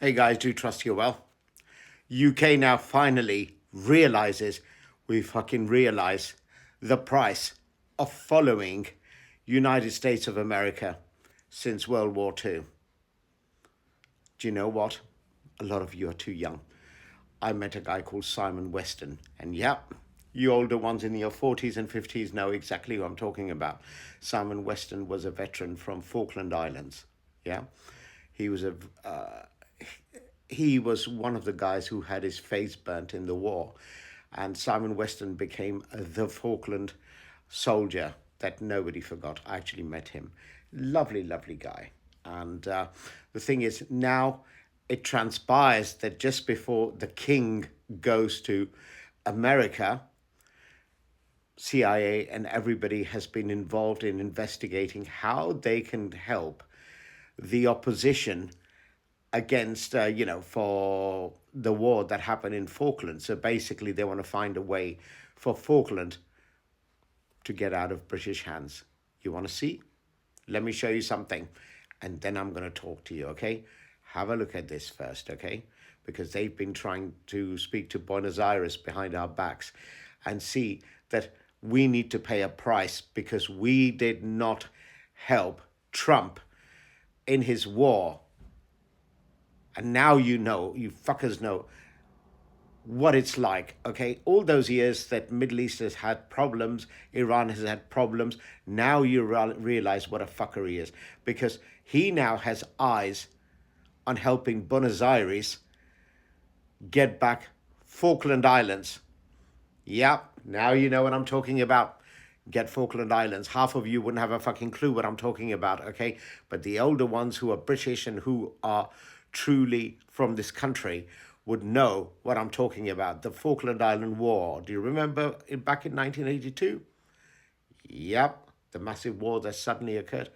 Hey guys, do trust you well. UK now finally realizes we fucking realize the price of following United States of America since World War II. Do you know what? A lot of you are too young. I met a guy called Simon Weston, and yep, you older ones in your 40s and 50s know exactly what I'm talking about. Simon Weston was a veteran from Falkland Islands. Yeah, he was a he was one of the guys who had his face burnt in the war, and Simon Weston became the Falkland soldier that nobody forgot. I actually met him. Lovely, lovely guy. And the thing is, now it transpires that just before the king goes to America, CIA and everybody has been involved in investigating how they can help the opposition against, for the war that happened in Falkland. So basically, they want to find a way for Falkland to get out of British hands. You want to see? Let me show you something, and then I'm going to talk to you, okay? Have a look at this first, okay? Because they've been trying to speak to Buenos Aires behind our backs and see that we need to pay a price because we did not help Trump in his war. And now you know, you fuckers know what it's like, okay? All those years that Middle East has had problems, Iran has had problems, now you realize what a fucker he is. Because he now has eyes on helping Buenos Aires get back Falkland Islands. Yep, now you know what I'm talking about. Get Falkland Islands. Half of you wouldn't have a fucking clue what I'm talking about, okay? But the older ones who are British and who are truly from this country would know what I'm talking about. The Falkland Island War. Do you remember it back in 1982? Yep, the massive war that suddenly occurred.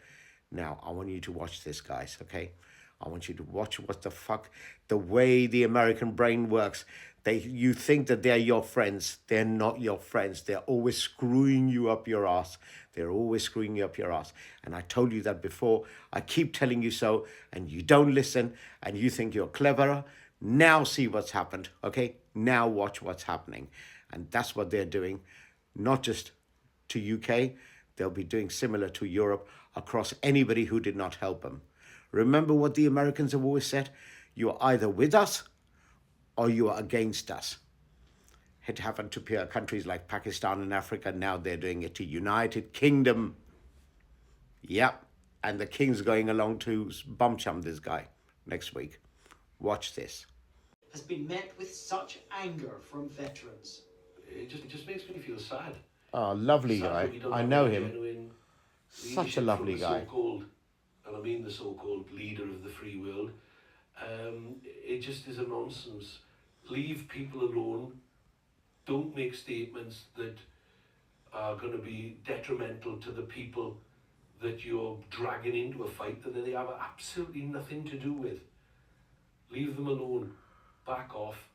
Now, I want you to watch this, guys, okay? I want you to watch what the fuck, the way the American brain works. You think that they're your friends. They're not your friends. They're always screwing you up your ass. They're always screwing you up your ass. And I told you that before. I keep telling you so, and you don't listen, and you think you're cleverer. Now see what's happened, okay? Now watch what's happening. And that's what they're doing, not just to UK. They'll be doing similar to Europe across anybody who did not help them. Remember what the Americans have always said? You are either with us or you are against us. It happened to countries like Pakistan and Africa. Now they're doing it to United Kingdom. Yep. And the king's going along to bum chum this guy next week. Watch this. Has been met with such anger from veterans. It just makes me feel sad. Oh, lovely guy. I know him. Such a lovely guy. So-called, and I mean the so-called leader of the free world. It just is a nonsense. Leave people alone. Don't make statements that are going to be detrimental to the people that you're dragging into a fight that they have absolutely nothing to do with. Leave them alone. Back off.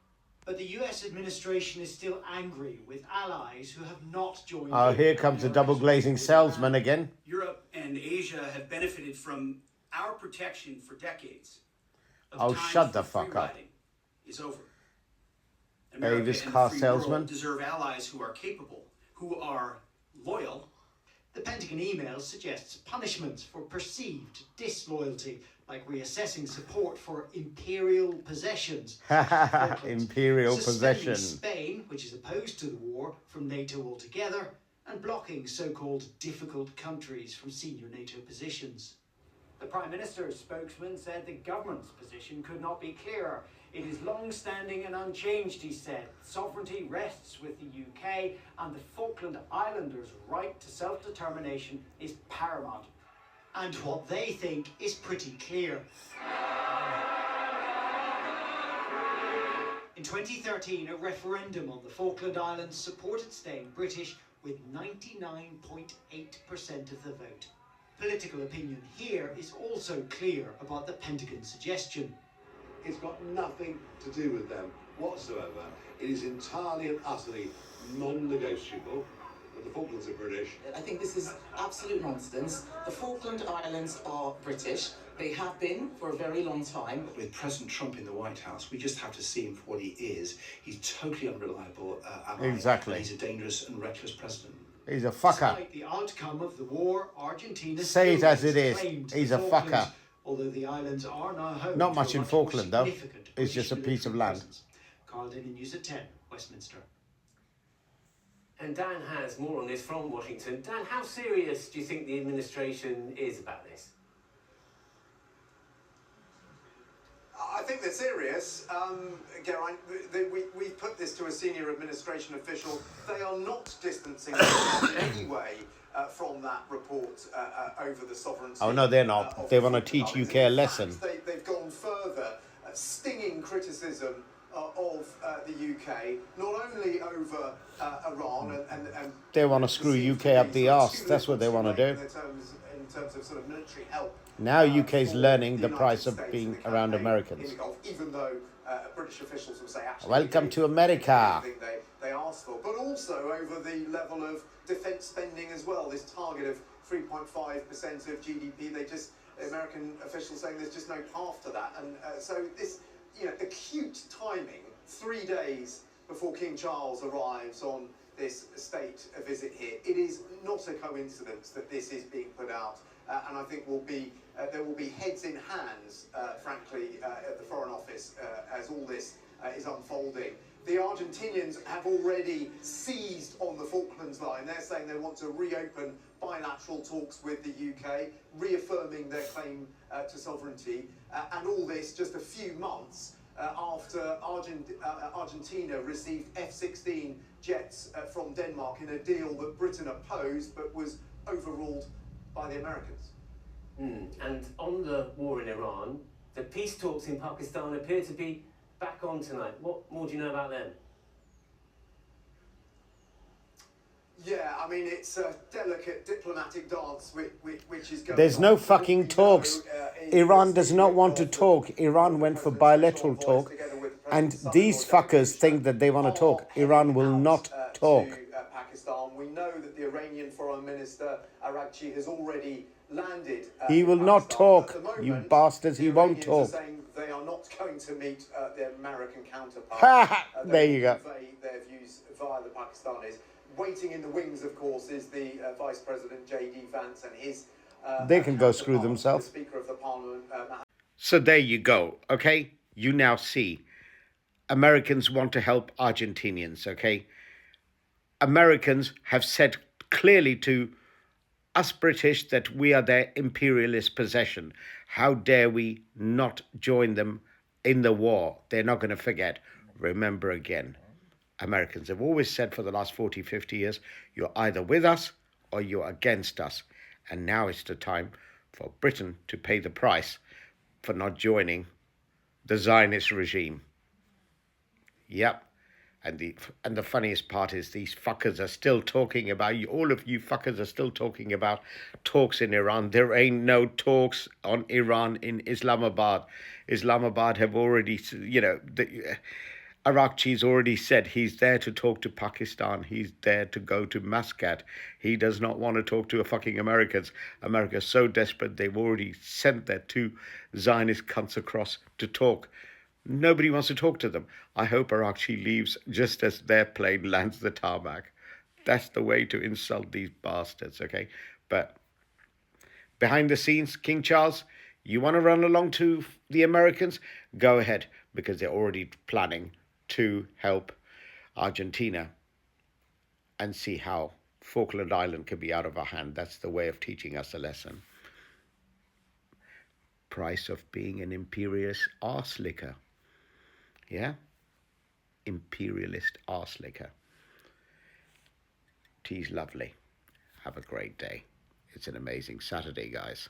But the US administration is still angry with allies who have not joined. Oh, here comes the double glazing salesman again. Europe and Asia have benefited from our protection for decades. Oh, shut the fuck up. Is over. Hey, this car salesman. Deserve allies who are capable, who are loyal. The Pentagon email suggests punishments for perceived disloyalty, like reassessing support for imperial possessions. Imperial possession. Spain, which is opposed to the war, from NATO altogether, and blocking so-called difficult countries from senior NATO positions. The Prime Minister's spokesman said the government's position could not be clearer. It is long-standing and unchanged, he said. Sovereignty rests with the UK, and the Falkland Islanders' right to self-determination is paramount. And what they think is pretty clear. In 2013, a referendum on the Falkland Islands supported staying British with 99.8% of the vote. Political opinion here is also clear about the Pentagon suggestion. It's got nothing to do with them whatsoever. It is entirely and utterly non-negotiable that the Falklands are British. I think this is absolute nonsense. The Falkland Islands are British. They have been for a very long time. With President Trump in the White House, we just have to see him for what he is. He's totally unreliable ally. Exactly. And he's a dangerous and reckless president. He's a fucker. Despite the outcome of the war, Argentina Say it still as it is. claimed He's the a Falklands, fucker. although the islands are now home Not to much a in more Falkland, though. significant It's just a British piece of military land. presence. Carl Denny, News at 10, Westminster. And Dan has more on this from Washington. Dan, how serious do you think the administration is about this? I think they're serious. Geraint, we've put this to a senior administration official. They are not distancing themselves in any way from that report over the sovereignty. Oh, no, they're not. They want to teach UK a lesson. They've gone further, stinging criticism of the UK, not only over Iran and They want to screw UK up the arse. That's what they want to do. in terms of sort of military help. Now UK's for learning the United price of States being in the around campaign Americans. in the Gulf, even though British officials will say actually Welcome to America. everything they asked for, but also over the level of defence spending as well. This target of 3.5% of GDP, American officials saying there's just no path to that, and so this, acute timing, 3 days before King Charles arrives on this state visit here. It is not a coincidence that this is being put out, and I think there will be heads in hands, frankly, at the Foreign Office as all this is unfolding. The Argentinians have already seized on the Falklands line. They're saying they want to reopen bilateral talks with the UK, reaffirming their claim to sovereignty, and all this just a few months after Argentina received F-16 jets from Denmark in a deal that Britain opposed but was overruled by the Americans. And on the war in Iran, the peace talks in Pakistan appear to be back on tonight. What more do you know about them? Yeah, I mean, it's a delicate diplomatic dance which is going There's on. no fucking talks. Iran does not want to talk. Iran went for bilateral talk. And these fuckers think that they want to talk. Iran will not talk. Pakistan. We know that the Iranian Foreign Minister Araqchi has already landed. He will not talk, you bastards. He won't talk. The Iranians are saying they are not going to meet their American counterparts. Ha! There you go. Convey their views via the Pakistanis. Waiting in the wings, of course, is the Vice President J.D. Vance and his. They can go screw themselves. The Speaker of the Parliament. So there you go, okay? You now see. Americans want to help Argentinians, okay? Americans have said clearly to us British that we are their imperialist possession. How dare we not join them in the war? They're not going to forget. Remember again, Americans have always said for the last 40, 50 years, you're either with us or you're against us. And now it's the time for Britain to pay the price for not joining the Zionist regime. Yep. And the funniest part is these fuckers are still talking about, all of you fuckers are still talking about talks in Iran. There ain't no talks on Iran in Islamabad. Islamabad have already, Araqchi's already said he's there to talk to Pakistan. He's there to go to Muscat. He does not want to talk to fucking Americans. America's so desperate they've already sent their 2 Zionist cunts across to talk. Nobody wants to talk to them. I hope Araqchi leaves just as their plane lands the tarmac. That's the way to insult these bastards, okay? But behind the scenes, King Charles, you want to run along to the Americans? Go ahead, because they're already planning to help Argentina and see how Falkland Island can be out of our hand. That's the way of teaching us a lesson. Price of being an imperialist arse licker. Yeah? Imperialist arse licker. Tea's lovely. Have a great day. It's an amazing Saturday, guys.